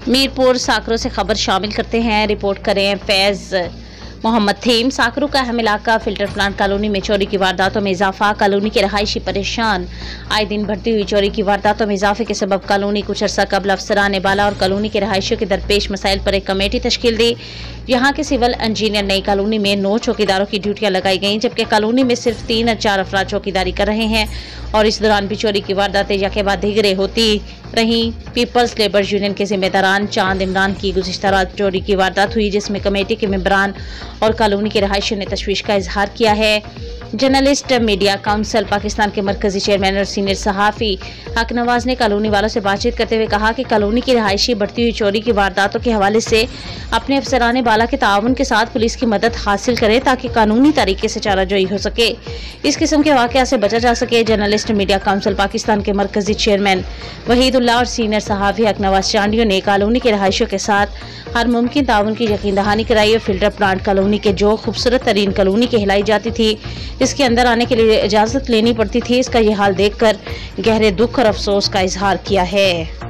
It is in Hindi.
मीरपुर साकरों से खबर शामिल करते हैं। रिपोर्ट करें फैज मोहम्मद थीम। साकरों का अहम इलाका फिल्टर प्लांट कॉलोनी में चोरी की वारदातों में इजाफा। कॉलोनी के रहायशी परेशान। आए दिन बढ़ती हुई चोरी की वारदातों में इजाफे के सबब कॉलोनी कुछ अर्सा कबल अफसरान बाला और कॉलोनी के रहायशियों के दरपेश मसाइल पर एक कमेटी तश्कील दी। यहाँ के सिविल इंजीनियर नई कॉलोनी में 9 चौकीदारों की ड्यूटियां लगाई गईं, जबकि कॉलोनी में सिर्फ 3 या 4 अफराद चौकीदारी कर रहे हैं और इस दौरान भी चोरी की वारदातें यके बाद दिगरे होती रहीं। पीपल्स लेबर यूनियन के जिम्मेदारान चांद इमरान की गुज़िश्ता रात चोरी की वारदात हुई, जिसमें कमेटी के मेंबरान और कॉलोनी के रहायशियों ने तशवीश का इजहार किया है। जर्नलिस्ट मीडिया काउंसिल पाकिस्तान के मरकजी चेयरमैन और सीनियर सहाफ़ी हक नवाज ने कॉलोनी वालों से बातचीत करते हुए कहा कि कॉलोनी की रहायशी बढ़ती हुई चोरी की वारदातों के हवाले से अपने अफसरान बाला के ताउन के साथ पुलिस की मदद हासिल करें ताकि कानूनी तरीके से चाराजोई हो सके, इस किस्म के वाक़या से बचा जा सके। जर्नलिस्ट मीडिया काउंसिल पाकिस्तान के मरकजी चेयरमैन वहीदुल्लाह और सीनियर सहाफ़ी हक नवाज चांडियों ने कॉलोनी के रहायशियों के साथ हर मुमकिन ताउन की यकीन दहानी कराई और फिल्टर प्लांट कॉलोनी के जो खूबसूरत तरीन कॉलोनी कहलाई जाती थी, इसके अंदर आने के लिए इजाज़त लेनी पड़ती थी, इसका ये हाल देखकर गहरे दुख और अफसोस का इजहार किया है।